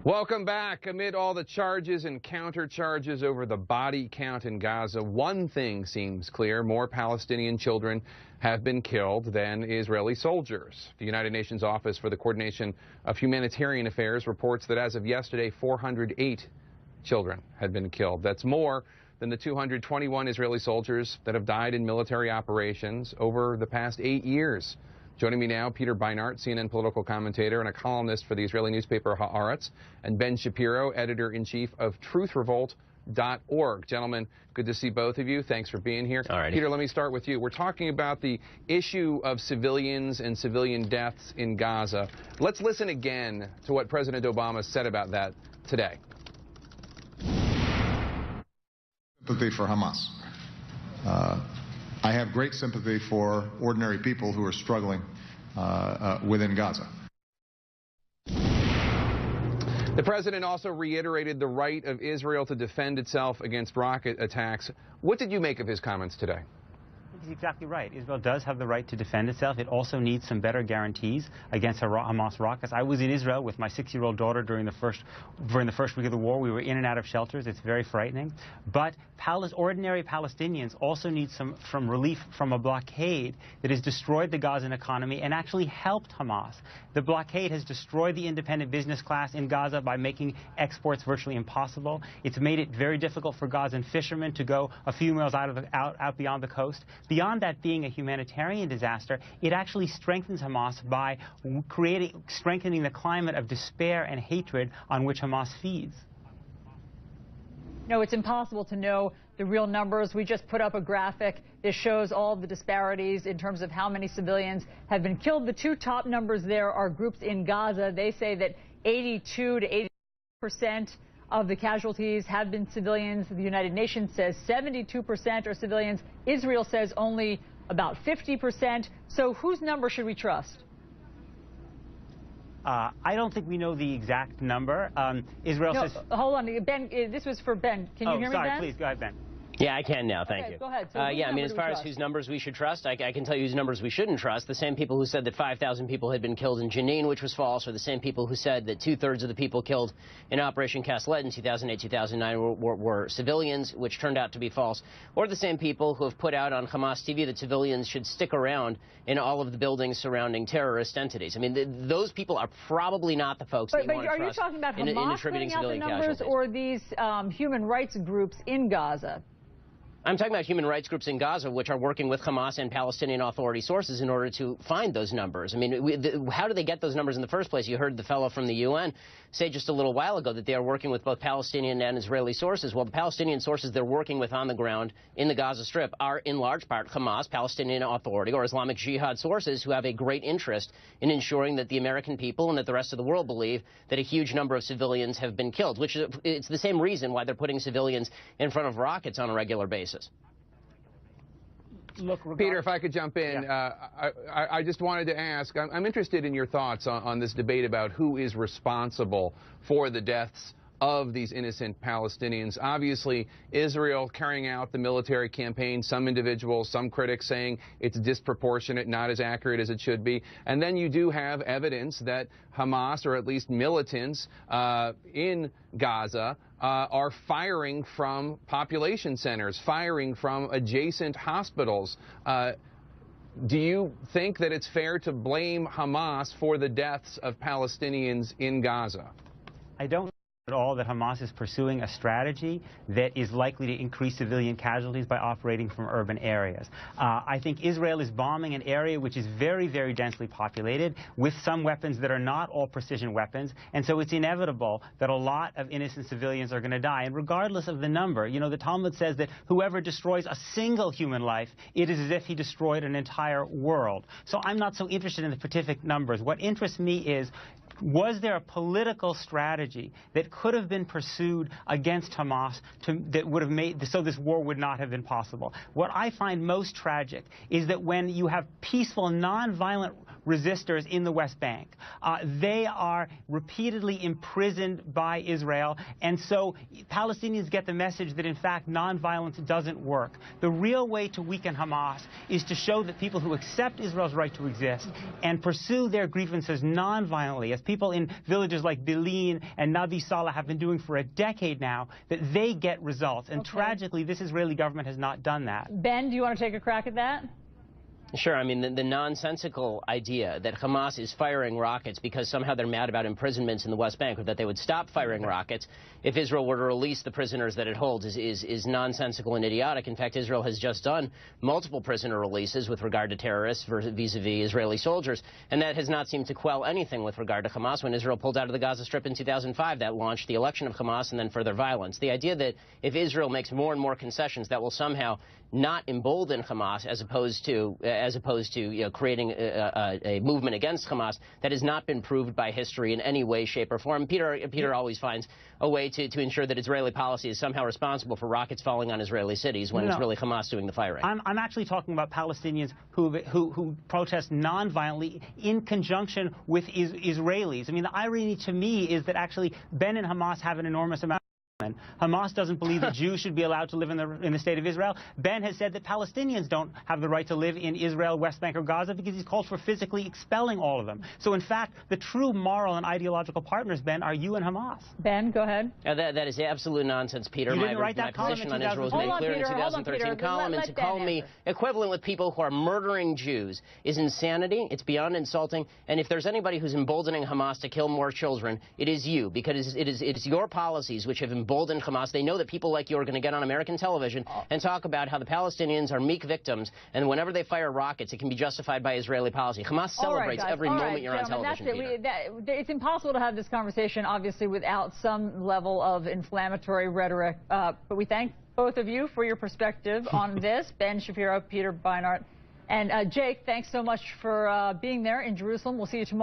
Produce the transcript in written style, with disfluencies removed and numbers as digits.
Welcome back. Amid all the charges and countercharges over the body count in Gaza, one thing seems clear: more Palestinian children have been killed than Israeli soldiers. The United Nations Office for the Coordination of Humanitarian Affairs reports that as of yesterday, 408 children had been killed. That's more than the 221 Israeli soldiers that have died in military operations over the past 8 years. Joining me now, Peter Beinart, CNN political commentator and a columnist for the Israeli newspaper Haaretz, and Ben Shapiro, editor-in-chief of truthrevolt.org. Gentlemen, good to see both of you. Thanks for being here. Alrighty. Peter, let me start with you. We're talking about the issue of civilians and civilian deaths in Gaza. Let's listen again to what President Obama said about that today. Sympathy for Hamas. I have great sympathy for ordinary people who are struggling within Gaza. The president also reiterated the right of Israel to defend itself against rocket attacks. What did you make of his comments today? He's exactly right. Israel does have the right to defend itself. It also needs some better guarantees against Hamas rockets. I was in Israel with my 6-year-old daughter during the first week of the war. We were in and out of shelters. It's very frightening. But ordinary Palestinians also need some relief from a blockade that has destroyed the Gazan economy and actually helped Hamas. The blockade has destroyed the independent business class in Gaza by making exports virtually impossible. It's made it very difficult for Gazan fishermen to go a few miles out beyond the coast. Beyond that being a humanitarian disaster, it actually strengthens Hamas by strengthening the climate of despair and hatred on which Hamas feeds. No, it's impossible to know the real numbers. We just put up a graphic that shows all the disparities in terms of how many civilians have been killed. The two top numbers there are groups in Gaza. They say that 82 to 80% of the casualties have been civilians. The United Nations says 72% are civilians. Israel says only about 50%. So whose number should we trust? I don't think we know the exact number. Israel says... Hold on, Ben, this was for Ben. Can you hear me, Ben? Sorry, please, go ahead, Ben. Yeah, I can now. Thank you. Go ahead. So yeah, I mean, as far as whose numbers we should trust, I can tell you whose numbers we shouldn't trust. The same people who said that 5,000 people had been killed in Jenin, which was false, or the same people who said that 2/3 of the people killed in Operation Cast Lead in 2008-2009 were civilians, which turned out to be false, or the same people who have put out on Hamas TV that civilians should stick around in all of the buildings surrounding terrorist entities. I mean, those people are probably not the folks that you want to trust. But are you talking about Hamas attributing putting out the civilian numbers, casualties, or these human rights groups in Gaza? I'm talking about human rights groups in Gaza, which are working with Hamas and Palestinian Authority sources in order to find those numbers. I mean, how do they get those numbers in the first place? You heard the fellow from the UN say just a little while ago that they are working with both Palestinian and Israeli sources. Well, the Palestinian sources they're working with on the ground in the Gaza Strip are in large part Hamas, Palestinian Authority, or Islamic Jihad sources who have a great interest in ensuring that the American people and that the rest of the world believe that a huge number of civilians have been killed, which is it's the same reason why they're putting civilians in front of rockets on a regular basis. Look, Peter, if I could jump in, yeah. I just wanted to ask, I'm interested in your thoughts on this debate about who is responsible for the deaths of these innocent Palestinians. Obviously, Israel carrying out the military campaign, some individuals, some critics saying it's disproportionate, not as accurate as it should be. And then you do have evidence that Hamas, or at least militants in Gaza, are firing from population centers, firing from adjacent hospitals. Do you think that it's fair to blame Hamas for the deaths of Palestinians in Gaza? I don't at all that Hamas is pursuing a strategy that is likely to increase civilian casualties by operating from urban areas. I think Israel is bombing an area which is very, very densely populated with some weapons that are not all precision weapons, and so it's inevitable that a lot of innocent civilians are going to die. And regardless of the number, you know, the Talmud says that whoever destroys a single human life, it is as if he destroyed an entire world. So I'm not so interested in the specific numbers. What interests me is, was there a political strategy that could have been pursued against Hamas that would have made so this war would not have been possible? What I find most tragic is that when you have peaceful, nonviolent resistors in the West Bank, they are repeatedly imprisoned by Israel, and so Palestinians get the message that in fact nonviolence doesn't work. The real way to weaken Hamas is to show that people who accept Israel's right to exist and pursue their grievances nonviolently, as people in villages like Bilin and Navi Salah have been doing for a decade now, that they get results. And tragically, this Israeli government has not done that. Ben, do you want to take a crack at that? Sure. I mean, the nonsensical idea that Hamas is firing rockets because somehow they're mad about imprisonments in the West Bank, or that they would stop firing rockets if Israel were to release the prisoners that it holds, is nonsensical and idiotic. In fact, Israel has just done multiple prisoner releases with regard to terrorists vis-a-vis Israeli soldiers, and that has not seemed to quell anything with regard to Hamas. When Israel pulled out of the Gaza Strip in 2005, that launched the election of Hamas and then further violence. The idea that if Israel makes more and more concessions, that will somehow not embolden Hamas as opposed to creating a movement against Hamas, that has not been proved by history in any way, shape, or form. Peter always finds a way to ensure that Israeli policy is somehow responsible for rockets falling on Israeli cities when it's really Hamas doing the firing. I'm actually talking about Palestinians who protest nonviolently in conjunction with Israelis. I mean, the irony to me is that actually Ben and Hamas have an enormous amount. Hamas doesn't believe that Jews should be allowed to live in the state of Israel. Ben has said that Palestinians don't have the right to live in Israel, West Bank, or Gaza, because he's called for physically expelling all of them. So, in fact, the true moral and ideological partners, Ben, are you and Hamas. Ben, go ahead. That is absolute nonsense, Peter. You didn't write that my position on Israel was made clear in the 2013 column, and to call me equivalent with people who are murdering Jews is insanity. It's beyond insulting. And if there's anybody who's emboldening Hamas to kill more children, it is you, because it is your policies which have emboldened Hamas. They know that people like you are going to get on American television and talk about how the Palestinians are meek victims, and whenever they fire rockets, it can be justified by Israeli policy. Hamas celebrates every moment you're on television. It's impossible to have this conversation, obviously, without some level of inflammatory rhetoric. But we thank both of you for your perspective on this. Ben Shapiro, Peter Beinart, and Jake, thanks so much for being there in Jerusalem. We'll see you tomorrow.